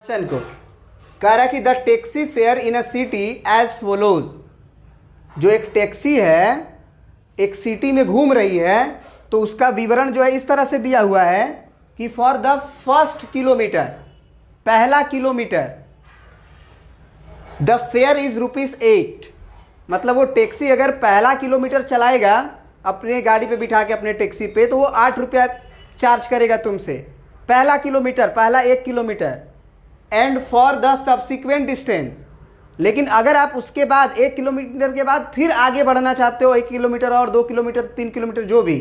Question को कह रहा है कि the taxi fare in a city as follows. जो एक टैक्सी है एक सिटी में घूम रही है तो उसका विवरण जो है इस तरह से दिया हुआ है कि फॉर द फर्स्ट किलोमीटर, पहला किलोमीटर, द फेयर इज ₹8। मतलब वो टैक्सी अगर पहला किलोमीटर चलाएगा अपने गाड़ी पे बिठा के अपने टैक्सी पे तो वो ₹8 चार्ज करेगा तुमसे, पहला किलोमीटर, पहला 1 kilometre. And for the subsequent distance, लेकिन अगर आप उसके बाद 1 किलोमीटर के बाद फिर आगे बढ़ना चाहते हो 1 किलोमीटर और 2 किलोमीटर 3 किलोमीटर जो भी,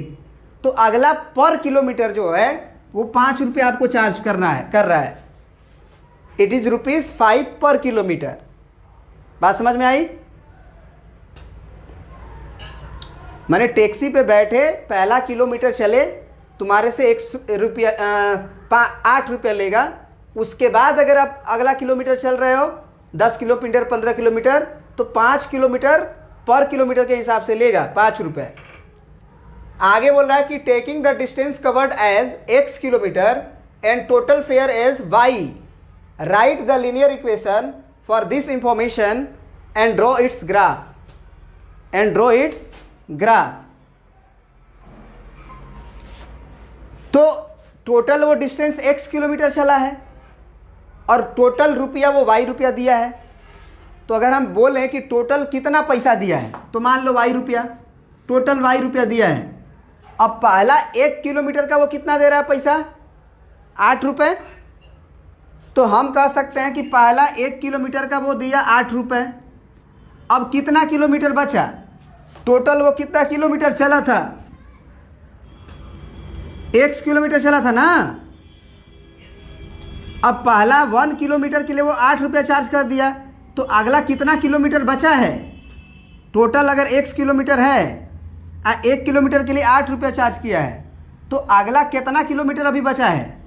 तो अगला पर किलोमीटर जो है वो ₹5 आपको चार्ज कर रहा है। इट इज़ ₹5 पर किलोमीटर। बात समझ में आई? मैंने टैक्सी पे बैठे पहला किलोमीटर चले तुम्हारे से ₹8 लेगा। उसके बाद अगर आप अगला किलोमीटर चल रहे हो 10 किलोमीटर 15 किलोमीटर तो 5 किलोमीटर पर किलोमीटर के हिसाब से लेगा ₹5। आगे बोल रहा है कि taking the distance covered as x kilometre and total fare as y, write the linear equation for this information and draw its graph. तो टोटल वो डिस्टेंस x किलोमीटर चला है और टोटल रुपया वो ₹y दिया है। तो अगर हम बोलें कि टोटल कितना पैसा दिया है तो मान लो ₹y, टोटल ₹y दिया है। अब पहला 1 किलोमीटर का वो कितना दे रहा है पैसा? ₹8। तो हम कह सकते हैं कि पहला 1 किलोमीटर का वो दिया ₹8। अब कितना किलोमीटर बचा? टोटल वो कितना किलोमीटर चला था? x किलोमीटर चला था ना। अब पहला 1 किलोमीटर के लिए वो ₹8 चार्ज कर दिया, तो अगला कितना किलोमीटर बचा है? टोटल अगर x किलोमीटर है, 1 किलोमीटर के लिए ₹8 चार्ज किया है, तो अगला कितना किलोमीटर अभी बचा है?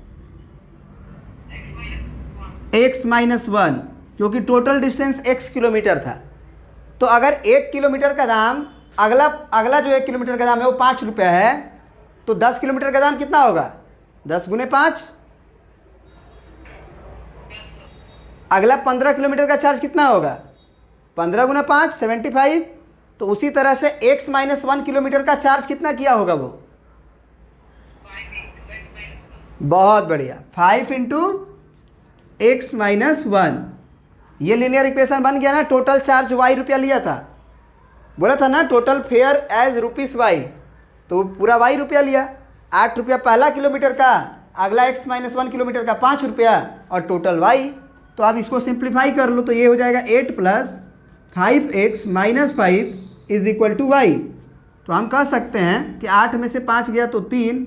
x-1, क्योंकि टोटल डिस्टेंस x किलोमीटर था। तो अगर 1 किलोमीटर का दाम अगला जो 1 किलोमीटर का दाम है वो ₹5 है, तो 10 किलोमीटर का दाम कितना होगा? 10 × 5। अगला 15 किलोमीटर का चार्ज कितना होगा? 15 × 5 75। तो उसी तरह से x-1 किलोमीटर का चार्ज कितना किया होगा वो? बहुत बढ़िया, 5 × x-1। ये लीनियर इक्वेशन बन गया ना। टोटल चार्ज ₹y लिया था, बोला था ना टोटल फेयर एज ₹y, तो पूरा ₹y लिया। ₹8 पहला किलोमीटर का, अगला x-1 किलोमीटर का ₹5 और टोटल y। तो आप इसको सिंप्लीफाई कर लो तो ये हो जाएगा 8 + 5x - 5 = y। तो हम कह सकते हैं कि 8 में से 5 गया तो 3,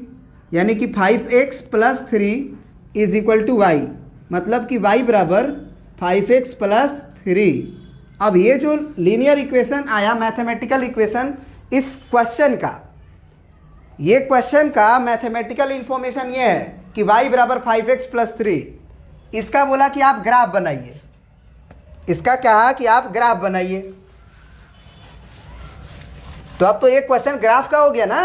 यानी कि 5x + 3 = y। मतलब कि y = 5x + 3। अब ये जो लीनियर इक्वेशन आया, मैथमेटिकल इक्वेशन, इस क्वेश्चन का, ये क्वेश्चन का मैथमेटिकल इन्फॉर्मेशन ये है कि y = 5x + 3। इसका बोला कि आप ग्राफ बनाइए। इसका क्या है कि आप ग्राफ बनाइए। तो अब तो ये क्वेश्चन ग्राफ का हो गया ना।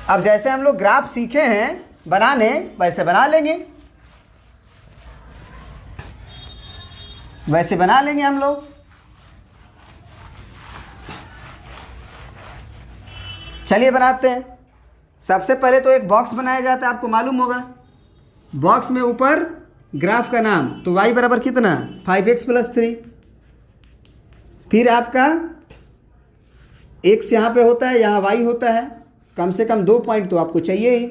अब जैसे हम लोग ग्राफ सीखे हैं बनाने, वैसे बना लेंगे, वैसे बना लेंगे हम लोग। चलिए बनाते हैं। सबसे पहले तो एक बॉक्स बनाया जाता है, आपको मालूम होगा। बॉक्स में ऊपर ग्राफ का नाम, तो y बराबर कितना? 5x + 3। फिर आपका x यहाँ पे होता है, यहाँ y होता है। कम से कम 2 पॉइंट तो आपको चाहिए ही।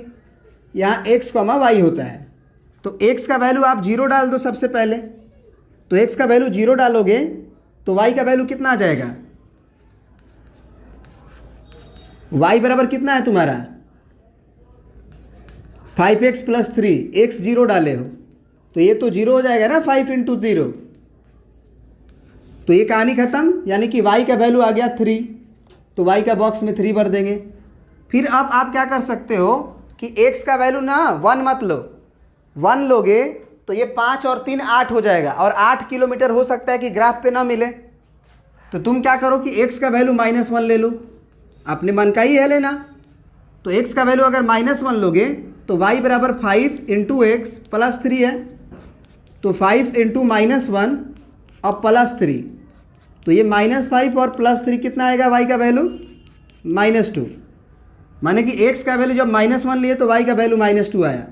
यहाँ x, y होता है। तो x का वैल्यू आप 0 डाल दो सबसे पहले। तो x का वैल्यू 0 डालोगे तो y का वैल्यू कितना आ जाएगा? y बराबर कितना है तुम्हारा? 5x + 3। x 0 डाले हो तो ये तो 0 हो जाएगा ना, 5 × 0। तो ये कहानी ख़त्म, यानी कि y का वैल्यू आ गया 3। तो y का बॉक्स में 3 भर देंगे। फिर अब आप क्या कर सकते हो कि x का वैल्यू ना 1 मत लो, 1 लोगे तो ये 5 और 3 8 हो जाएगा, और 8 किलोमीटर हो सकता है कि ग्राफ पे ना मिले। तो तुम क्या करो कि x का वैल्यू -1 ले लो, अपने मन का ही है लेना। तो x का वैल्यू अगर -1 लोगे तो y बराबर 5 इंटू एक्स प्लस 3 है, तो 5 इंटू -1 और प्लस 3, तो ये -5 और +3 कितना आएगा y का वैल्यू -2, माने कि x का वैल्यू जब -1 लिए तो y का वैल्यू -2 आया,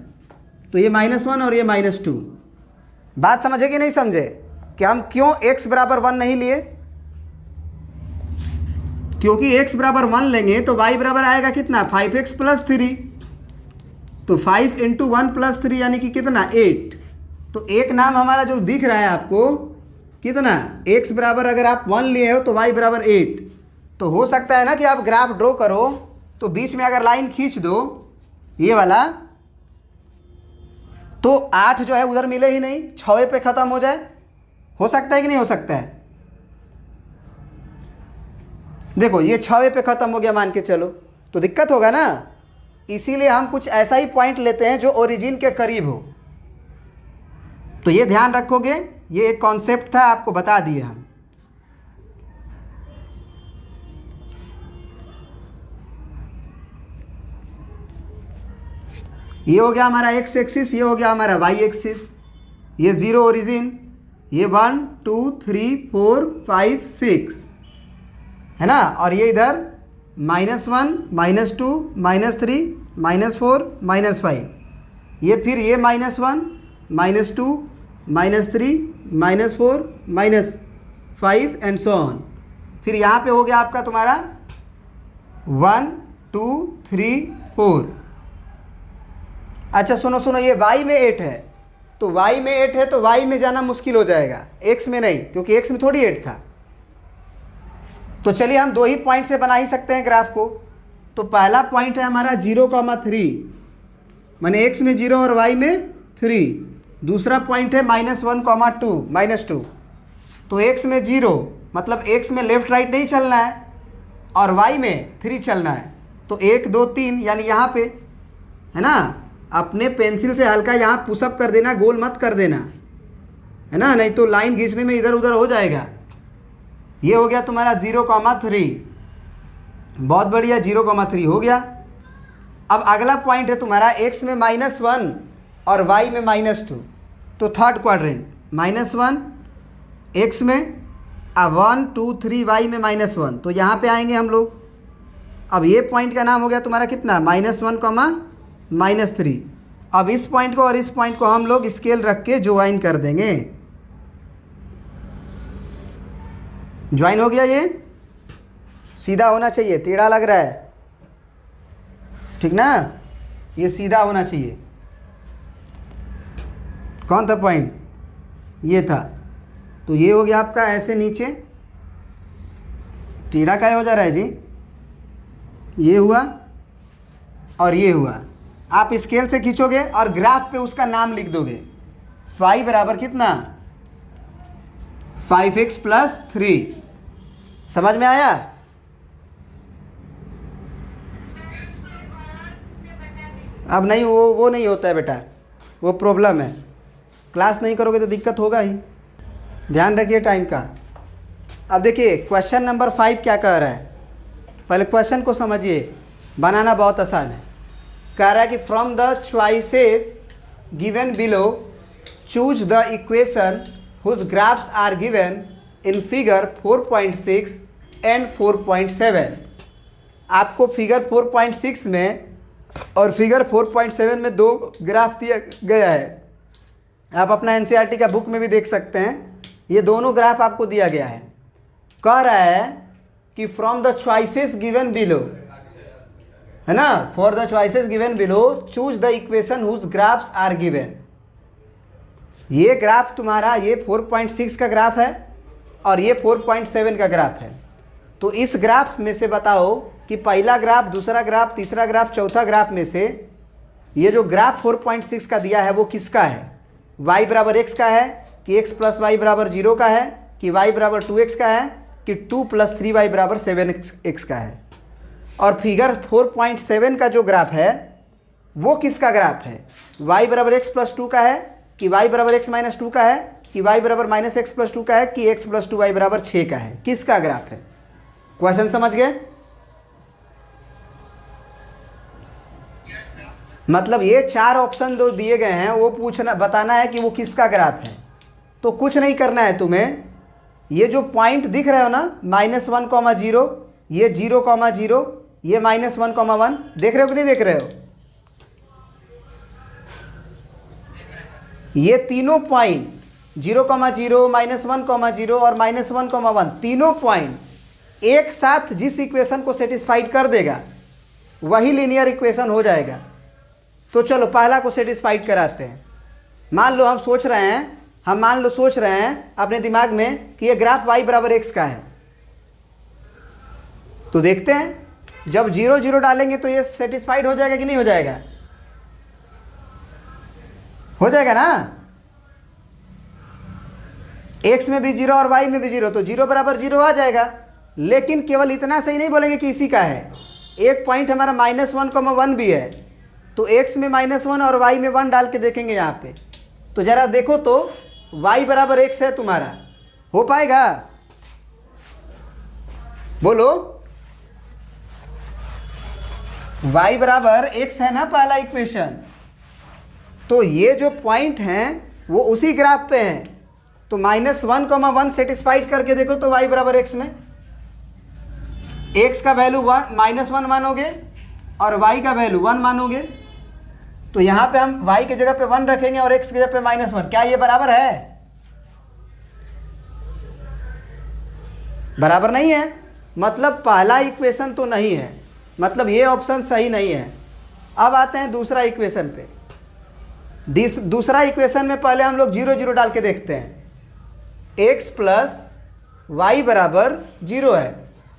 तो ये -1 और ये -2। बात समझे कि नहीं समझे कि हम क्यों x बराबर 1 नहीं लिए? क्योंकि x बराबर 1 लेंगे तो y बराबर आएगा कितना 5x + 3, तो 5 इंटू 1 + 3 यानी कि कितना 8। तो एक नाम हमारा जो दिख रहा है आपको कितना, x बराबर अगर आप 1 लिए हो तो y बराबर 8। तो हो सकता है ना कि आप ग्राफ ड्रॉ करो तो बीच में अगर लाइन खींच दो ये वाला, तो 8 जो है उधर मिले ही नहीं, 6 पे ख़त्म हो जाए। हो सकता है कि नहीं हो सकता है? देखो ये 6 पे ख़त्म हो गया मान के चलो, तो दिक्कत होगा ना। इसीलिए हम कुछ ऐसा ही पॉइंट लेते हैं जो ओरिजिन के करीब हो। तो ये ध्यान रखोगे, ये एक कॉन्सेप्ट था, आपको बता दिए हम। ये हो गया हमारा x एक्सिस, ये हो गया हमारा y एक्सिस। ये 0 ओरिजिन, ये 1 2 3 4 5 6 है ना, और ये इधर -1 -2 -3 -4 -5, ये फिर ये -1 -2 -3 -4 -5 एंड सो ऑन। फिर यहाँ पे हो गया आपका तुम्हारा 1 2 3 4। अच्छा सुनो सुनो, ये y में 8 है, तो y में 8 है तो y में जाना मुश्किल हो जाएगा, x में नहीं, क्योंकि x में थोड़ी 8 था। तो चलिए हम 2 ही पॉइंट से बना ही सकते हैं ग्राफ को। तो पहला पॉइंट है हमारा 0,3, माने x में 0 और y में 3। दूसरा पॉइंट है -1,2 तो x में 0, मतलब x में लेफ़्ट राइट नहीं चलना है और y में 3 चलना है। तो 1 2 3 यानी यहाँ पे है ना, अपने पेंसिल से हल्का यहाँ पुशअप कर देना, गोल मत कर देना है ना, नहीं तो लाइन खींचने में इधर उधर हो जाएगा। ये हो गया तुम्हारा 0,3, बहुत बढ़िया, 0,3 हो गया। अब अगला पॉइंट है तुम्हारा x में -1 और y में -2, तो थर्ड क्वाड्रेंट -1 x में 1 2 3 y में -1, तो यहाँ पे आएंगे हम लोग। अब ये पॉइंट का नाम हो गया तुम्हारा कितना -1, -3। अब इस पॉइंट को और इस पॉइंट को हम लोग स्केल रख के ज्वाइन कर देंगे। ज्वाइन हो गया, ये सीधा होना चाहिए, टेढ़ा लग रहा है ठीक ना, ये सीधा होना चाहिए। कौन था पॉइंट? ये था। तो ये हो गया आपका ऐसे नीचे, टेढ़ा क्या हो जा रहा है जी, ये हुआ और ये हुआ। आप स्केल से खींचोगे और ग्राफ पे उसका नाम लिख दोगे। फाई बराबर कितना 5x + 3। समझ में आया? अब नहीं, वो नहीं होता है बेटा, वो प्रॉब्लम है। क्लास नहीं करोगे तो दिक्कत होगा ही, ध्यान रखिए टाइम का। अब देखिए क्वेश्चन नंबर 5 क्या कह रहा है, पहले क्वेश्चन को समझिए, बनाना बहुत आसान है। कह रहा है कि from the choices given below choose the equation whose graphs are given in figure 4.6 and 4.7। आपको फिगर 4.6 में और फिगर 4.7 में 2 ग्राफ दिया गया है। आप अपना एनसीईआरटी का बुक में भी देख सकते हैं, ये दोनों ग्राफ आपको दिया गया है। कह रहा है कि from the choices given below, है ना, for the choices given below choose the equation whose graphs are given. ये ग्राफ तुम्हारा, ये 4.6 का ग्राफ है और ये 4.7 का ग्राफ है। तो इस ग्राफ में से बताओ कि पहला ग्राफ, दूसरा ग्राफ, तीसरा ग्राफ, चौथा ग्राफ में से ये जो ग्राफ 4.6 का दिया है वो किसका है? y बराबर x का है कि x + y बराबर 0 का है कि y बराबर 2x का है कि 2 + 3y बराबर 7x का है। और फिगर 4.7 का जो ग्राफ है वो किसका ग्राफ है? y बराबर x + 2 का है कि y बराबर x - 2 का है कि y बराबर -x + 2 का है कि x + 2y बराबर 6 का है। किसका ग्राफ है? क्वेश्चन समझ गए? मतलब ये 4 ऑप्शन जो दिए गए हैं वो बताना है कि वो किसका ग्राफ है। तो कुछ नहीं करना है तुम्हें, ये जो पॉइंट दिख रहे हो ना -1,0, ये 0,0, ये -1,1 देख रहे हो कि नहीं देख रहे हो? ये तीनों पॉइंट 0,0, -1,0 और -1,1 तीनों पॉइंट एक साथ जिस इक्वेशन को सेटिस्फाइड कर देगा वही लीनियर इक्वेशन हो जाएगा। तो चलो पहला को सेटिस्फाइड कराते हैं। मान लो हम सोच रहे हैं अपने दिमाग में कि ये ग्राफ y बराबर x का है। तो देखते हैं जब 0 0 डालेंगे तो ये सेटिस्फाइड हो जाएगा कि नहीं हो जाएगा? हो जाएगा ना। x में भी 0 और y में भी 0, तो 0 बराबर 0 आ जाएगा। लेकिन केवल इतना सही नहीं बोलेंगे कि इसी का है, एक पॉइंट हमारा -1,1 भी है, तो x में -1 और y में 1 डाल के देखेंगे यहाँ पे। तो ज़रा देखो तो y बराबर x है तुम्हारा, हो पाएगा? बोलो, y बराबर x है ना पहला इक्वेशन। तो ये जो पॉइंट हैं वो उसी ग्राफ पे हैं। तो -1,1 सेटिस्फाइड करके देखो तो y बराबर x में x का वैल्यू -1 मानोगे और y का वैल्यू 1 मानोगे। तो यहाँ पे हम y की जगह पे 1 रखेंगे और x की जगह पे -1। क्या ये बराबर है? बराबर नहीं है, मतलब पहला इक्वेशन तो नहीं है, मतलब ये ऑप्शन सही नहीं है। अब आते हैं दूसरा इक्वेशन पे। दूसरा इक्वेशन में पहले हम लोग 0 0 डाल के देखते हैं। x प्लस वाई बराबर 0 है,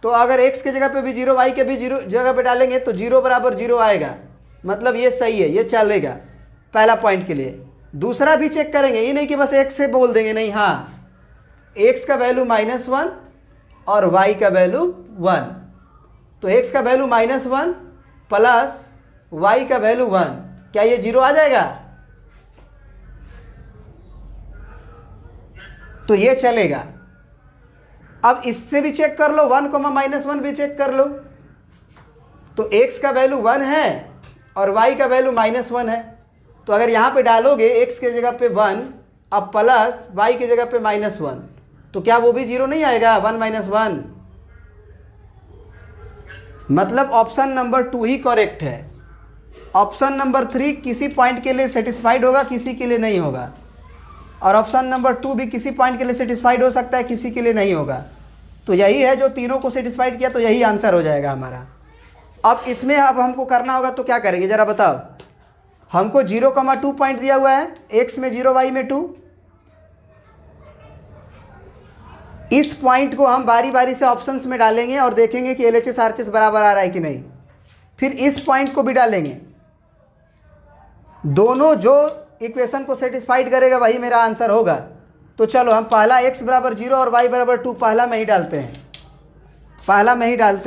तो अगर x के जगह पे भी 0 y के भी 0 जगह पे डालेंगे तो 0 बराबर 0 आएगा, मतलब ये सही है, ये चलेगा पहला पॉइंट के लिए। दूसरा भी चेक करेंगे, ये नहीं कि बस x से बोल देंगे, नहीं, हाँ x का वैल्यू -1 और y का वैल्यू 1। तो x का वैल्यू -1 प्लस y का वैल्यू 1, क्या ये 0 आ जाएगा? तो ये चलेगा। अब इससे भी चेक कर लो, 1, -1 भी चेक कर लो। तो x का वैल्यू 1 है और y का वैल्यू -1 है। तो अगर यहाँ पे डालोगे x के जगह पे 1 अब प्लस y की जगह पे -1, तो क्या वो भी 0 नहीं आएगा? 1 - 1, मतलब ऑप्शन नंबर 2 ही करेक्ट है। ऑप्शन नंबर 3 किसी पॉइंट के लिए सेटिस्फाइड होगा, किसी के लिए नहीं होगा। और ऑप्शन नंबर 2 भी किसी पॉइंट के लिए सेटिस्फाइड हो सकता है, किसी के लिए नहीं होगा। तो यही है जो तीनों को सेटिस्फाइड किया, तो यही आंसर हो जाएगा हमारा। अब इसमें अब हमको करना होगा, तो क्या करेंगे ज़रा बताओ। हमको 0,2 पॉइंट दिया हुआ है, x में 0 y में 2। इस पॉइंट को हम बारी बारी से ऑप्शंस में डालेंगे और देखेंगे कि LHS RHS बराबर आ रहा है कि नहीं। फिर इस पॉइंट को भी डालेंगे, दोनों जो इक्वेशन को सेटिस्फाइड करेगा वही मेरा आंसर होगा। तो चलो हम पहला x बराबर 0 और y बराबर 2 पहला में ही डालते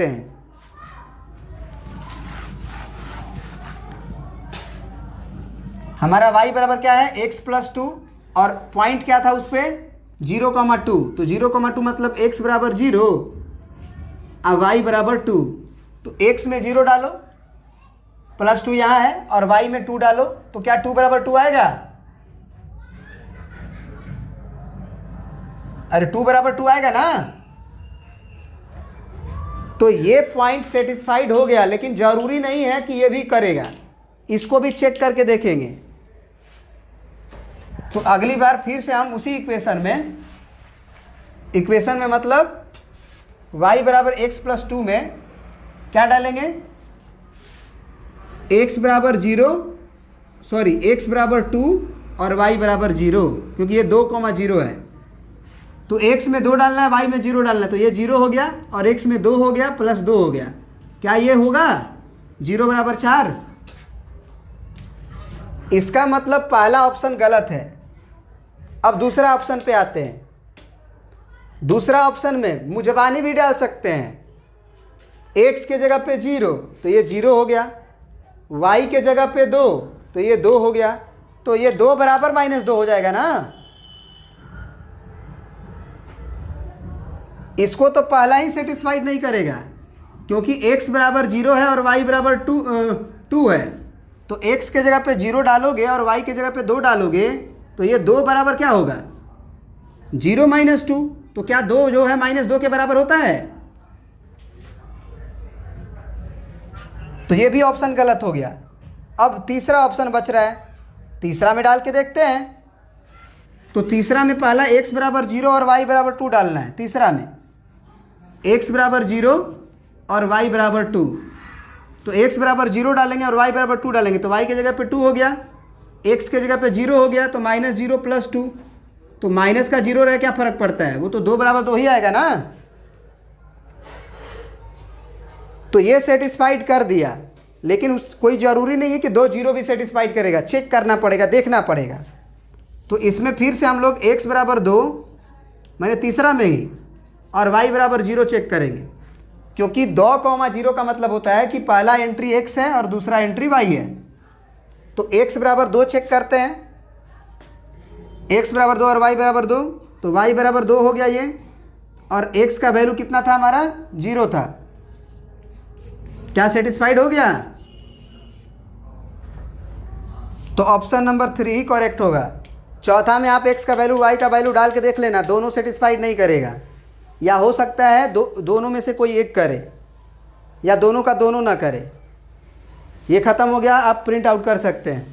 हैं। हमारा y बराबर क्या है? x प्लस 2 और पॉइंट क्या था उस पर? 0,2। तो 0,2 मतलब x बराबर 0 और y बराबर 2। तो x में 0 डालो, प्लस 2 यहाँ है, और y में 2 डालो, तो क्या 2 बराबर 2 आएगा? अरे 2 बराबर 2 आएगा ना। तो ये पॉइंट सेटिस्फाइड हो गया, लेकिन ज़रूरी नहीं है कि ये भी करेगा, इसको भी चेक करके देखेंगे। तो अगली बार फिर से हम उसी इक्वेशन में मतलब y बराबर x प्लस 2 में क्या डालेंगे? x बराबर 2 और y बराबर 0, क्योंकि ये 2,0 है। तो x में 2 डालना है, y में 0 डालना है, तो ये 0 हो गया और x में 2 हो गया प्लस 2 हो गया। क्या ये होगा? 0 बराबर 4। इसका मतलब पहला ऑप्शन गलत है। अब दूसरा ऑप्शन पे आते हैं। दूसरा ऑप्शन में मुजबानी भी डाल सकते हैं। x के जगह पे 0 तो ये 0 हो गया, y के जगह पे 2 तो ये 2 हो गया, तो ये 2 बराबर -2 हो जाएगा ना। इसको तो पहला ही सेटिस्फाइड नहीं करेगा, क्योंकि x बराबर 0 है और y बराबर 2 है। तो x के जगह पे 0 डालोगे और y के जगह पे 2 डालोगे तो ये 2 बराबर क्या होगा 0 माइनस 2। तो क्या 2 जो है -2 के बराबर होता है? तो ये भी ऑप्शन गलत हो गया। अब तीसरा ऑप्शन बच रहा है, तीसरा में डाल के देखते हैं। तो तीसरा में पहला x बराबर 0 और y बराबर 2 डालना है। तीसरा में x बराबर 0 और y बराबर 2, तो x बराबर 0 डालेंगे और y बराबर 2 डालेंगे तो y की जगह पे 2 हो गया, x के जगह पे 0 हो गया तो -0 + 2। तो माइनस का 0 रहे क्या फ़र्क पड़ता है, वो तो 2 बराबर 2 ही आएगा ना। तो ये सेटिस्फाइड कर दिया, लेकिन कोई ज़रूरी नहीं है कि 2 0 भी सेटिस्फाइड करेगा, चेक करना पड़ेगा, देखना पड़ेगा। तो इसमें फिर से हम लोग x बराबर 2 मैंने तीसरा में ही और y बराबर 0 चेक करेंगे, क्योंकि 2,0 का मतलब होता है कि पहला एंट्री x है और दूसरा एंट्री y है। तो x बराबर 2 चेक करते हैं, x बराबर 2 और y बराबर 2, तो y बराबर 2 हो गया ये, और x का वैल्यू कितना था हमारा 0 था। क्या सेटिस्फाइड हो गया? तो ऑप्शन नंबर 3 ही करेक्ट होगा। चौथा में आप x का वैल्यू y का वैल्यू डाल के देख लेना, दोनों सेटिस्फाइड नहीं करेगा, या हो सकता है दोनों में से कोई एक करे या दोनों का दोनों ना करे। ये ख़त्म हो गया, आप प्रिंट आउट कर सकते हैं।